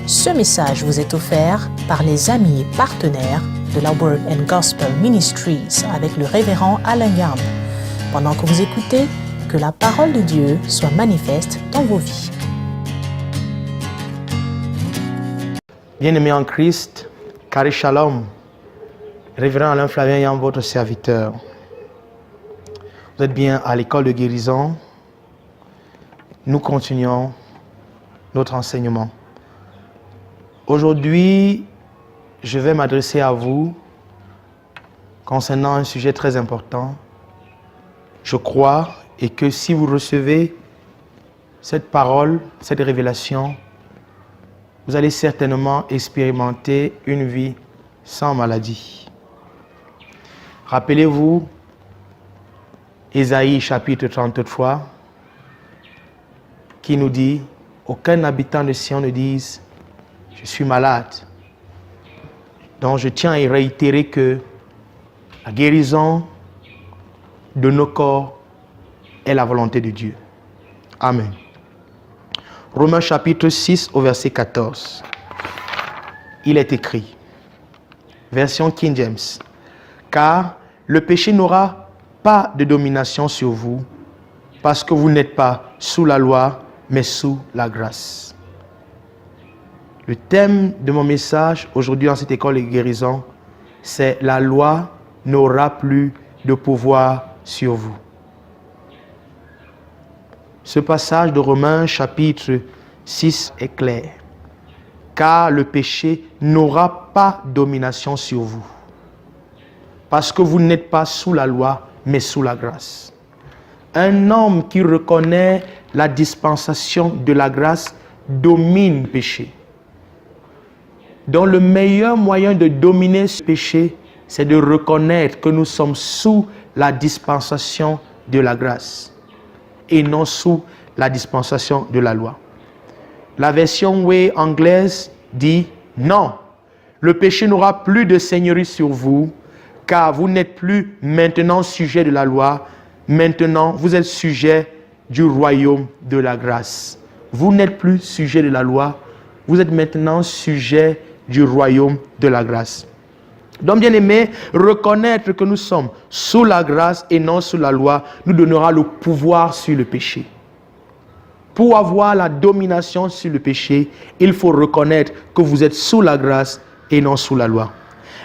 Ce message vous est offert par les amis et partenaires de la Word and Gospel Ministries avec le révérend Alain Garde. Pendant que vous écoutez, que la parole de Dieu soit manifeste dans vos vies. Bien-aimés en Christ, Carré Shalom, révérend Alain Flavien Yan, votre serviteur. Vous êtes bien à l'école de guérison. Nous continuons notre enseignement. Aujourd'hui, je vais m'adresser à vous concernant un sujet très important. Je crois et que si vous recevez cette parole, cette révélation, vous allez certainement expérimenter une vie sans maladie. Rappelez-vous, Ésaïe chapitre 33, qui nous dit, aucun habitant de Sion ne dise, je suis malade. Donc je tiens à réitérer que la guérison de nos corps est la volonté de Dieu. Amen. Romains chapitre 6 au verset 14. Il est écrit, version King James, car le péché n'aura pas de domination sur vous, parce que vous n'êtes pas sous la loi, mais sous la grâce. Le thème de mon message aujourd'hui dans cette école de guérison, c'est la loi n'aura plus de pouvoir sur vous. Ce passage de Romains chapitre 6 est clair. Car le péché n'aura pas domination sur vous. Parce que vous n'êtes pas sous la loi, mais sous la grâce. Un homme qui reconnaît la dispensation de la grâce domine le péché. Donc le meilleur moyen de dominer ce péché, c'est de reconnaître que nous sommes sous la dispensation de la grâce et non sous la dispensation de la loi. La version Way anglaise dit non, le péché n'aura plus de seigneurie sur vous, car vous n'êtes plus maintenant sujet de la loi, maintenant vous êtes sujet du royaume de la grâce. Vous n'êtes plus sujet de la loi, vous êtes maintenant sujet du royaume de la grâce. Donc, bien aimé, reconnaître que nous sommes sous la grâce et non sous la loi nous donnera le pouvoir sur le péché. Pour avoir la domination sur le péché, il faut reconnaître que vous êtes sous la grâce et non sous la loi.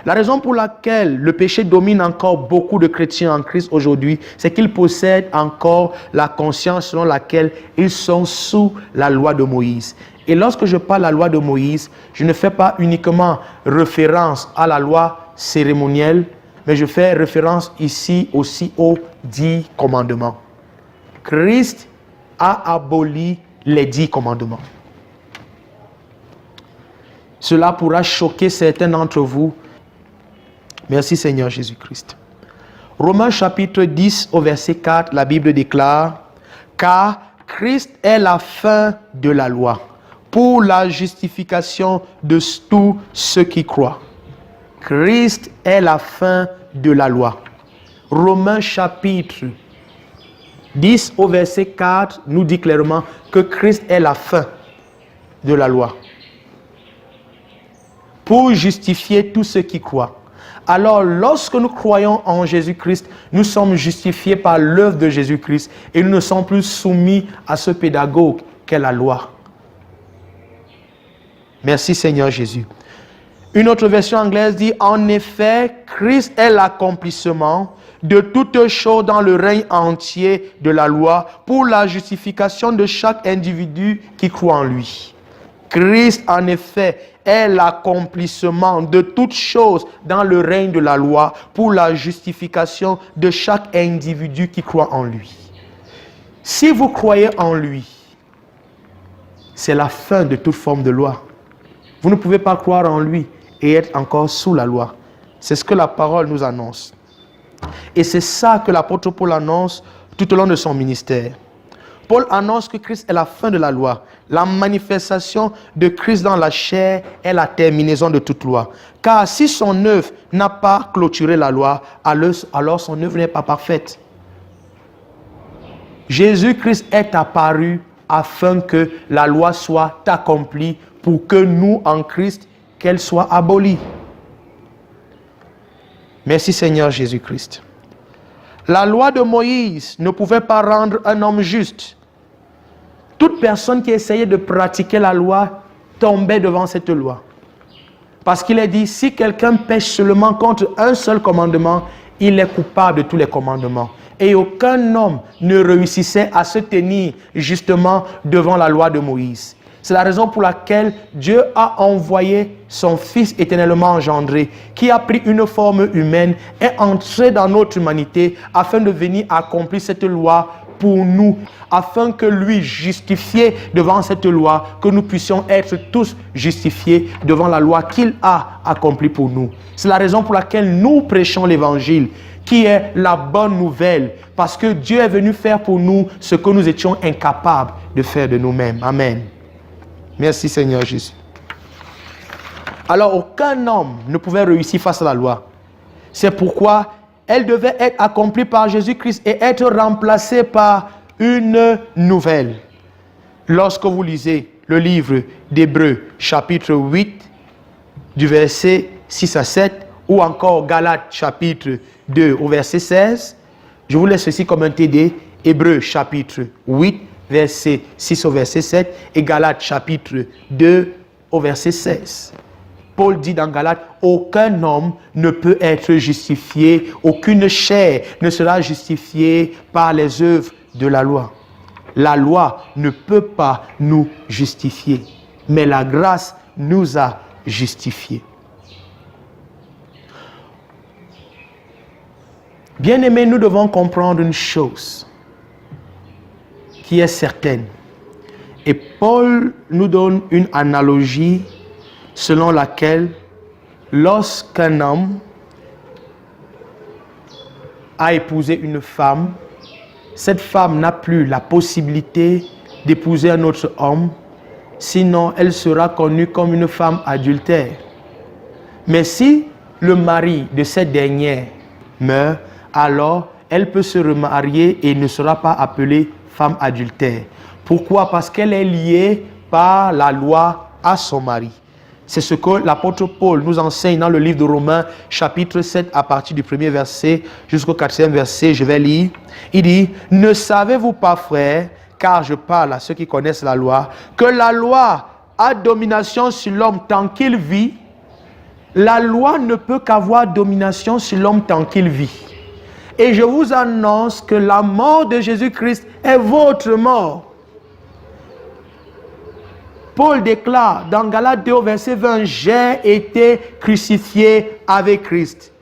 La raison pour laquelle le péché domine encore beaucoup de chrétiens en Christ aujourd'hui, c'est qu'ils possèdent encore la conscience selon laquelle ils sont sous la loi de Moïse. Et lorsque je parle de la loi de Moïse, je ne fais pas uniquement référence à la loi cérémonielle, mais je fais référence ici aussi aux 10 commandements. Christ a aboli les 10 commandements. Cela pourra choquer certains d'entre vous. Merci Seigneur Jésus-Christ. Romains chapitre 10 au verset 4, la Bible déclare, car Christ est la fin de la loi, pour la justification de tous ceux qui croient. Christ est la fin de la loi. Romains chapitre 10 au verset 4 nous dit clairement que Christ est la fin de la loi. Pour justifier tous ceux qui croient. Alors, lorsque nous croyons en Jésus-Christ, nous sommes justifiés par l'œuvre de Jésus-Christ et nous ne sommes plus soumis à ce pédagogue qu'est la loi. Merci Seigneur Jésus. Une autre version anglaise dit, en effet, Christ est l'accomplissement de toutes choses dans le règne entier de la loi pour la justification de chaque individu qui croit en lui. Christ, en effet, est l'accomplissement de toutes choses dans le règne de la loi pour la justification de chaque individu qui croit en lui. Si vous croyez en lui, c'est la fin de toute forme de loi. Vous ne pouvez pas croire en lui et être encore sous la loi. C'est ce que la parole nous annonce. Et c'est ça que l'apôtre Paul annonce tout au long de son ministère. Paul annonce que Christ est la fin de la loi. La manifestation de Christ dans la chair est la terminaison de toute loi. Car si son œuvre n'a pas clôturé la loi, alors son œuvre n'est pas parfaite. Jésus-Christ est apparu afin que la loi soit accomplie pour que nous, en Christ, qu'elle soit abolie. Merci Seigneur Jésus-Christ. La loi de Moïse ne pouvait pas rendre un homme juste. Toute personne qui essayait de pratiquer la loi tombait devant cette loi. Parce qu'il est dit, si quelqu'un pêche seulement contre un seul commandement, il est coupable de tous les commandements. Et aucun homme ne réussissait à se tenir justement devant la loi de Moïse. C'est la raison pour laquelle Dieu a envoyé son Fils éternellement engendré, qui a pris une forme humaine, est entré dans notre humanité afin de venir accomplir cette loi pour nous, afin que lui, justifié devant cette loi, que nous puissions être tous justifiés devant la loi qu'il a accomplie pour nous. C'est la raison pour laquelle nous prêchons l'évangile, qui est la bonne nouvelle, parce que Dieu est venu faire pour nous ce que nous étions incapables de faire de nous-mêmes. Amen. Merci Seigneur Jésus. Alors aucun homme ne pouvait réussir face à la loi. C'est pourquoi elle devait être accomplie par Jésus-Christ et être remplacée par une nouvelle. Lorsque vous lisez le livre d'Hébreux, chapitre 8, du verset 6 à 7, ou encore Galates, chapitre 2, au verset 16, je vous laisse ceci comme un TD, Hébreux, chapitre 8, verset 6 au verset 7, et Galates, chapitre 2, au verset 16. Paul dit dans Galates, aucun homme ne peut être justifié, aucune chair ne sera justifiée par les œuvres de la loi. La loi ne peut pas nous justifier, mais la grâce nous a justifiés. Bien-aimés, nous devons comprendre une chose qui est certaine. Et Paul nous donne une analogie selon laquelle lorsqu'un homme a épousé une femme, cette femme n'a plus la possibilité d'épouser un autre homme, sinon elle sera connue comme une femme adultère. Mais si le mari de cette dernière meurt, alors elle peut se remarier et ne sera pas appelée femme adultère. Pourquoi? Parce qu'elle est liée par la loi à son mari. C'est ce que l'apôtre Paul nous enseigne dans le livre de Romains, chapitre 7, à partir du 1er verset jusqu'au 4e verset. Je vais lire. Il dit, « Ne savez-vous pas, frères, car je parle à ceux qui connaissent la loi, que la loi a domination sur l'homme tant qu'il vit. La loi ne peut qu'avoir domination sur l'homme tant qu'il vit. Et je vous annonce que la mort de Jésus-Christ est votre mort. » Paul déclare dans Galates 2 verset 20, « J'ai été crucifié avec Christ. »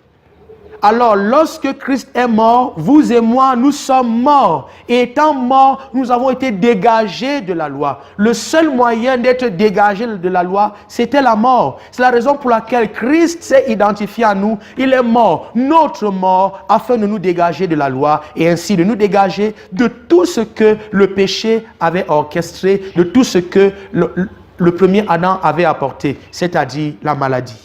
Alors, lorsque Christ est mort, vous et moi, nous sommes morts. Et étant morts, nous avons été dégagés de la loi. Le seul moyen d'être dégagé de la loi, c'était la mort. C'est la raison pour laquelle Christ s'est identifié à nous. Il est mort, notre mort, afin de nous dégager de la loi et ainsi de nous dégager de tout ce que le péché avait orchestré, de tout ce que le premier Adam avait apporté, c'est-à-dire la maladie.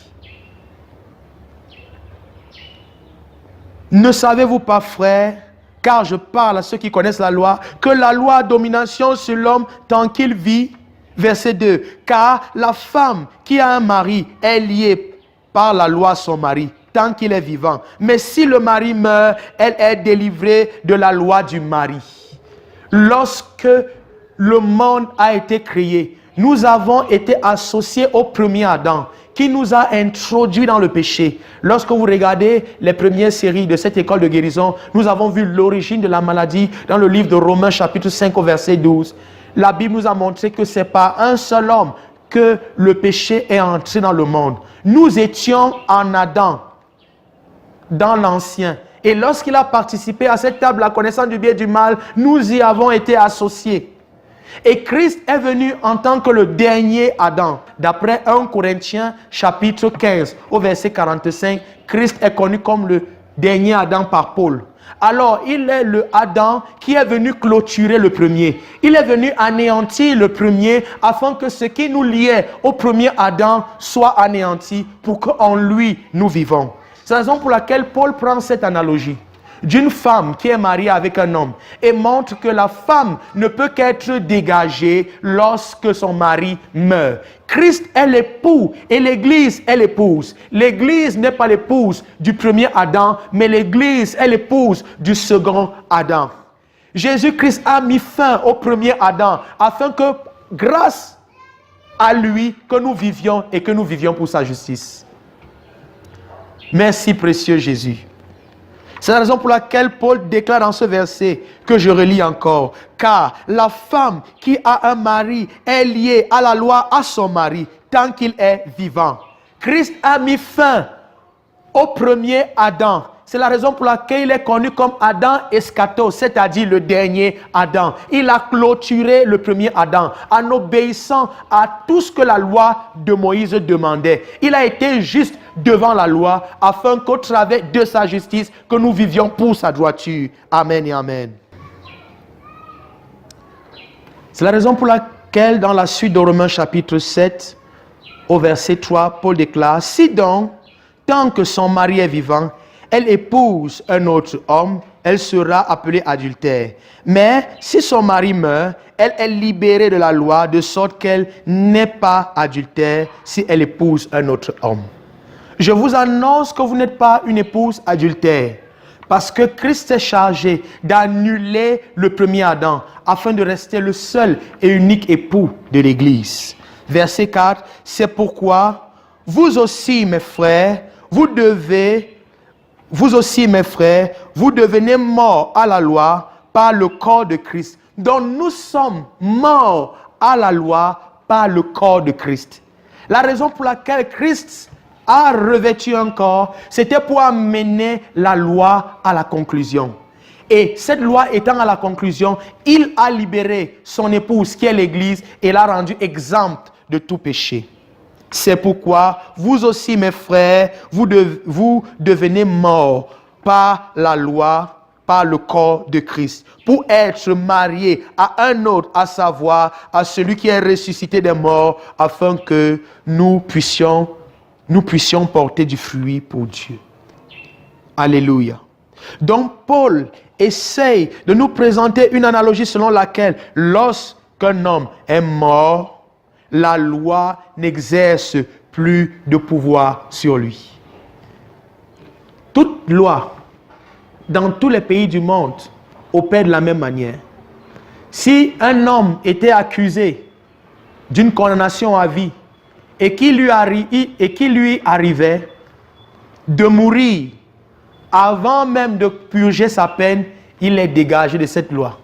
Ne savez-vous pas, frères, car je parle à ceux qui connaissent la loi, que la loi a domination sur l'homme tant qu'il vit. Verset 2. Car la femme qui a un mari est liée par la loi à son mari tant qu'il est vivant. Mais si le mari meurt, elle est délivrée de la loi du mari. Lorsque le monde a été créé, nous avons été associés au premier Adam, qui nous a introduits dans le péché. Lorsque vous regardez les premières séries de cette école de guérison, nous avons vu l'origine de la maladie dans le livre de Romains chapitre 5 au verset 12. La Bible nous a montré que c'est par un seul homme que le péché est entré dans le monde. Nous étions en Adam, dans l'ancien. Et lorsqu'il a participé à cette table, la connaissance du bien et du mal, nous y avons été associés. Et Christ est venu en tant que le dernier Adam. D'après 1 Corinthiens chapitre 15 au verset 45, Christ est connu comme le dernier Adam par Paul. Alors, il est le Adam qui est venu clôturer le premier. Il est venu anéantir le premier afin que ce qui nous liait au premier Adam soit anéanti pour qu'en lui nous vivons. C'est la raison pour laquelle Paul prend cette analogie. d'une femme qui est mariée avec un homme et montre que la femme ne peut qu'être dégagée lorsque son mari meurt. Christ est l'époux et l'Église est l'épouse. L'Église n'est pas l'épouse du premier Adam, mais l'Église est l'épouse du second Adam. Jésus-Christ a mis fin au premier Adam afin que, grâce à lui, que nous vivions et que nous vivions pour sa justice. Merci, précieux Jésus. C'est la raison pour laquelle Paul déclare dans ce verset que je relis encore. Car la femme qui a un mari est liée à la loi à son mari tant qu'il est vivant. Christ a mis fin au premier Adam. C'est la raison pour laquelle il est connu comme Adam Eschatos, c'est-à-dire le dernier Adam. Il a clôturé le premier Adam en obéissant à tout ce que la loi de Moïse demandait. Il a été juste devant la loi afin qu'au travers de sa justice, que nous vivions pour sa droiture. Amen et amen. C'est la raison pour laquelle dans la suite de Romains chapitre 7, au verset 3, Paul déclare, « Si donc, tant que son mari est vivant, elle épouse un autre homme, elle sera appelée adultère. Mais si son mari meurt, elle est libérée de la loi, de sorte qu'elle n'est pas adultère si elle épouse un autre homme. » Je vous annonce que vous n'êtes pas une épouse adultère, parce que Christ est chargé d'annuler le premier Adam, afin de rester le seul et unique époux de l'Église. Verset 4, « C'est pourquoi, vous aussi, mes frères, vous devenez morts à la loi par le corps de Christ. Donc nous sommes morts à la loi par le corps de Christ. La raison pour laquelle Christ a revêtu un corps, c'était pour amener la loi à la conclusion. Et cette loi étant à la conclusion, il a libéré son épouse qui est l'Église et l'a rendue exempte de tout péché. C'est pourquoi, vous aussi, mes frères, vous devenez morts par la loi, par le corps de Christ, pour être mariés à un autre, à savoir à celui qui est ressuscité des morts, afin que nous puissions porter du fruit pour Dieu. Alléluia. Donc, Paul essaye de nous présenter une analogie selon laquelle, lorsqu'un homme est mort, la loi n'exerce plus de pouvoir sur lui. Toute loi, dans tous les pays du monde, opère de la même manière. Si un homme était accusé d'une condamnation à vie et qu'il lui arrivait de mourir avant même de purger sa peine, il est dégagé de cette loi.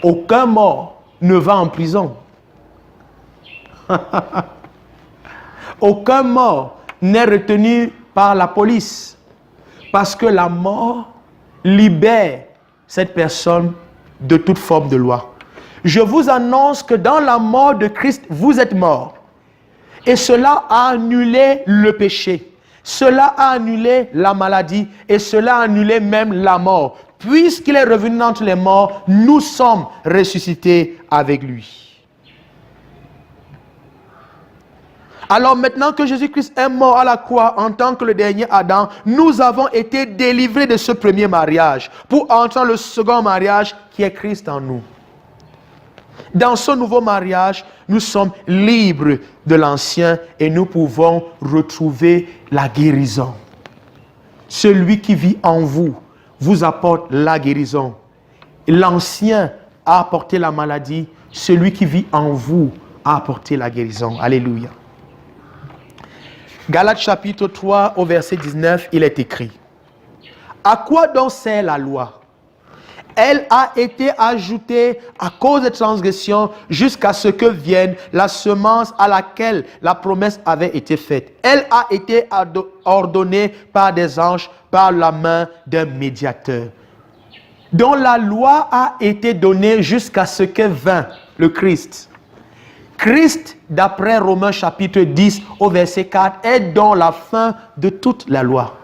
Aucun mort ne va en prison. Aucun mort n'est retenu par la police, parce que la mort libère cette personne de toute forme de loi. Je vous annonce que dans la mort de Christ, vous êtes morts. Et cela a annulé le péché. Cela a annulé la maladie et cela a annulé même la mort. Puisqu'il est revenu d'entre les morts, nous sommes ressuscités avec lui. Alors maintenant que Jésus-Christ est mort à la croix en tant que le dernier Adam, nous avons été délivrés de ce premier mariage pour entrer dans le second mariage qui est Christ en nous. Dans ce nouveau mariage, nous sommes libres de l'ancien et nous pouvons retrouver la guérison. Celui qui vit en vous vous apporte la guérison. L'ancien a apporté la maladie, celui qui vit en vous a apporté la guérison. Alléluia. Galates chapitre 3 au verset 19, il est écrit: à quoi donc sert la loi? Elle a été ajoutée à cause des transgressions jusqu'à ce que vienne la semence à laquelle la promesse avait été faite. Elle a été ordonnée par des anges, par la main d'un médiateur. Dont la loi a été donnée jusqu'à ce que vint le Christ. Christ, d'après Romains chapitre 10 au verset 4, est dans la fin de toute la loi.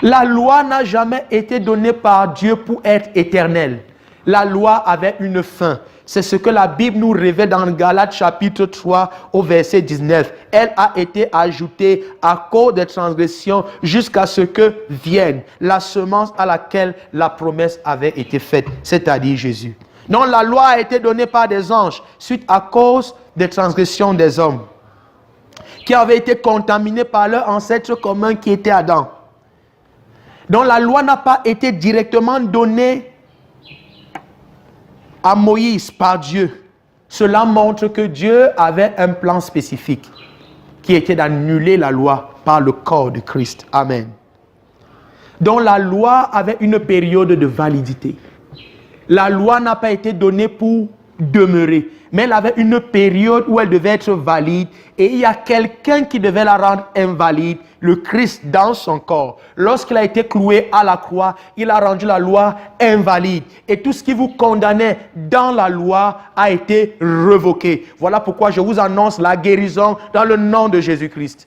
La loi n'a jamais été donnée par Dieu pour être éternelle. La loi avait une fin. C'est ce que la Bible nous révèle dans Galates chapitre 3 au verset 19. Elle a été ajoutée à cause des transgressions jusqu'à ce que vienne la semence à laquelle la promesse avait été faite, c'est-à-dire Jésus. Donc la loi a été donnée par des anges suite à cause des transgressions des hommes qui avaient été contaminés par leur ancêtre commun qui était Adam. Donc la loi n'a pas été directement donnée à Moïse par Dieu. Cela montre que Dieu avait un plan spécifique qui était d'annuler la loi par le corps de Christ. Amen. Donc la loi avait une période de validité. La loi n'a pas été donnée pour demeurer, mais elle avait une période où elle devait être valide et il y a quelqu'un qui devait la rendre invalide, le Christ dans son corps. Lorsqu'il a été cloué à la croix, il a rendu la loi invalide et tout ce qui vous condamnait dans la loi a été révoqué. Voilà pourquoi je vous annonce la guérison dans le nom de Jésus-Christ.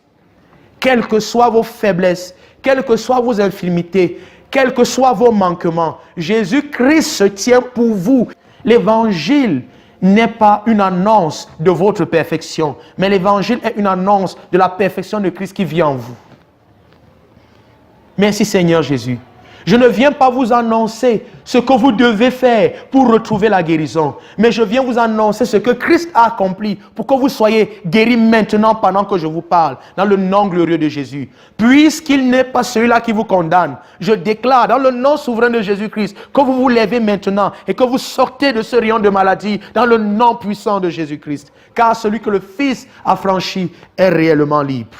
Quelles que soient vos faiblesses, quelles que soient vos infirmités, quels que soient vos manquements, Jésus-Christ se tient pour vous. L'évangile n'est pas une annonce de votre perfection, mais l'évangile est une annonce de la perfection de Christ qui vit en vous. Merci Seigneur Jésus. Je ne viens pas vous annoncer ce que vous devez faire pour retrouver la guérison, mais je viens vous annoncer ce que Christ a accompli pour que vous soyez guéris maintenant pendant que je vous parle, dans le nom glorieux de Jésus. Puisqu'il n'est pas celui-là qui vous condamne, je déclare dans le nom souverain de Jésus-Christ que vous vous levez maintenant et que vous sortez de ce rayon de maladie dans le nom puissant de Jésus-Christ. Car celui que le Fils a franchi est réellement libre.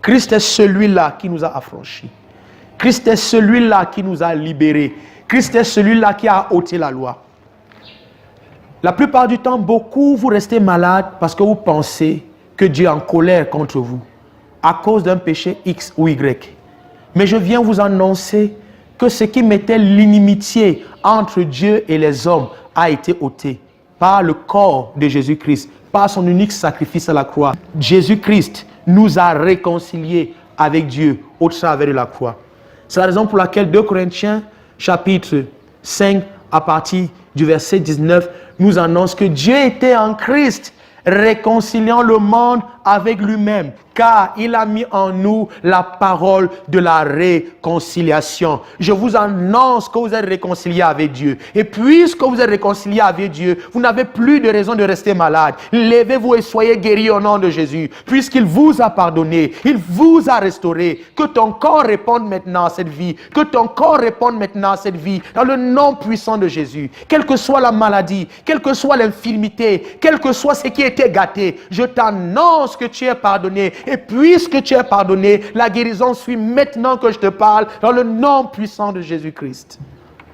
Christ est celui-là qui nous a affranchis. Christ est celui-là qui nous a libérés. Christ est celui-là qui a ôté la loi. La plupart du temps, beaucoup vous restez malades parce que vous pensez que Dieu est en colère contre vous à cause d'un péché X ou Y. Mais je viens vous annoncer que ce qui mettait l'inimitié entre Dieu et les hommes a été ôté par le corps de Jésus-Christ, par son unique sacrifice à la croix. Jésus-Christ nous a réconciliés avec Dieu au travers de la croix. C'est la raison pour laquelle 2 Corinthiens chapitre 5 à partir du verset 19 nous annonce que Dieu était en Christ réconciliant le monde avec lui-même, car il a mis en nous la parole de la réconciliation. Je vous annonce que vous êtes réconciliés avec Dieu. Et puisque vous êtes réconciliés avec Dieu, vous n'avez plus de raison de rester malade. Levez-vous et soyez guéris au nom de Jésus. Puisqu'il vous a pardonné, il vous a restauré. Que ton corps réponde maintenant à cette vie. Que ton corps réponde maintenant à cette vie. Dans le nom puissant de Jésus. Quelle que soit la maladie, quelle que soit l'infirmité, quel que soit ce qui était gâté, je t'annonce que tu es pardonné. Et puisque tu es pardonné, la guérison suit maintenant que je te parle dans le nom puissant de Jésus-Christ.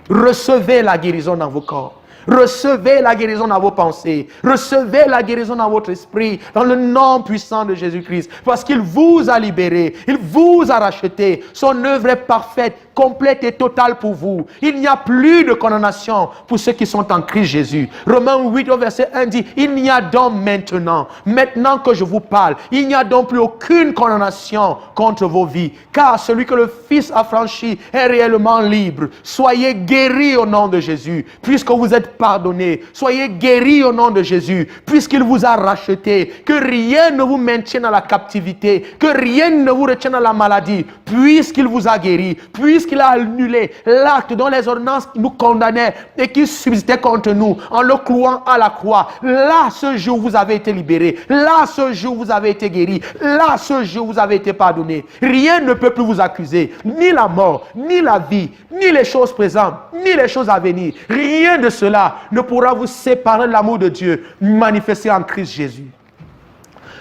Recevez la guérison dans vos corps. Recevez la guérison dans vos pensées. Recevez la guérison dans votre esprit dans le nom puissant de Jésus-Christ. Parce qu'il vous a libéré. Il vous a racheté. Son œuvre est parfaite, complète et totale pour vous. Il n'y a plus de condamnation pour ceux qui sont en Christ Jésus. Romains 8 au verset 1 dit, il n'y a donc maintenant que je vous parle, il n'y a donc plus aucune condamnation contre vos vies. Car celui que le Fils a franchi est réellement libre. Soyez guéris au nom de Jésus. Puisque vous êtes pardonnés, soyez guéris au nom de Jésus, puisqu'il vous a racheté. Que rien ne vous maintienne dans la captivité, que rien ne vous retienne dans la maladie, puisqu'il vous a guéri, puisqu'il a annulé l'acte dont les ordonnances nous condamnaient et qui subsistait contre nous en le clouant à la croix. Là, ce jour, vous avez été libérés. Là, ce jour, vous avez été guéris. Là, ce jour, vous avez été pardonnés. Rien ne peut plus vous accuser, ni la mort, ni la vie, ni les choses présentes, ni les choses à venir. Rien de cela ne pourra vous séparer de l'amour de Dieu manifesté en Christ Jésus.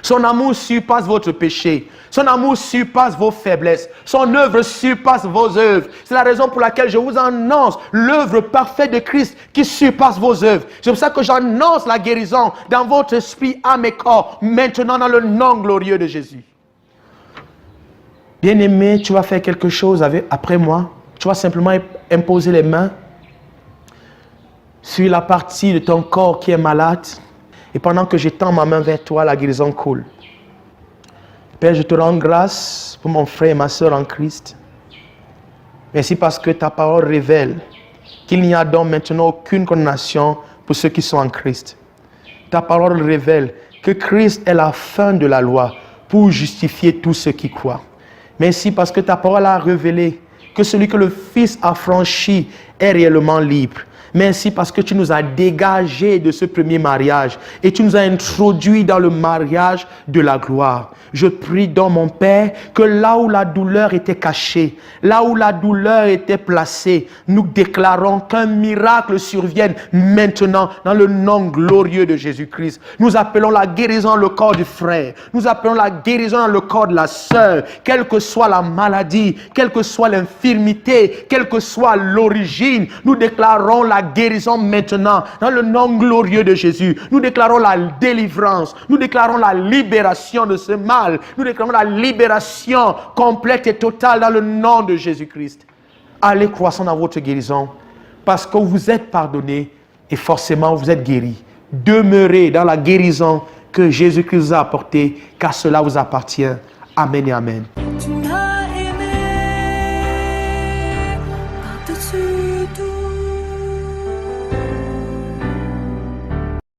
Son amour surpasse votre péché. Son amour surpasse vos faiblesses. Son œuvre surpasse vos œuvres. C'est la raison pour laquelle je vous annonce l'œuvre parfaite de Christ qui surpasse vos œuvres. C'est pour ça que j'annonce la guérison dans votre esprit, âme et corps, maintenant dans le nom glorieux de Jésus. Bien-aimé, tu vas faire quelque chose après moi. Tu vas simplement imposer les mains sur la partie de ton corps qui est malade. Et pendant que j'étends ma main vers toi, la guérison coule. Père, je te rends grâce pour mon frère et ma soeur en Christ. Merci parce que ta parole révèle qu'il n'y a donc maintenant aucune condamnation pour ceux qui sont en Christ. Ta parole révèle que Christ est la fin de la loi pour justifier tous ceux qui croient. Merci parce que ta parole a révélé que celui que le Fils a franchi est réellement libre. Merci parce que tu nous as dégagés de ce premier mariage et tu nous as introduits dans le mariage de la gloire. Je prie dans mon Père que là où la douleur était cachée, là où la douleur était placée, nous déclarons qu'un miracle survienne maintenant dans le nom glorieux de Jésus-Christ. Nous appelons la guérison dans le corps du frère. Nous appelons la guérison dans le corps de la sœur. Quelle que soit la maladie, quelle que soit l'infirmité, quelle que soit l'origine, nous déclarons la guérison maintenant dans le nom glorieux de Jésus. Nous déclarons la délivrance. Nous déclarons la libération de ce mal. Nous déclarons la libération complète et totale dans le nom de Jésus-Christ. Allez croissant dans votre guérison parce que vous êtes pardonnés et forcément vous êtes guéris. Demeurez dans la guérison que Jésus-Christ vous a apportée car cela vous appartient. Amen et amen.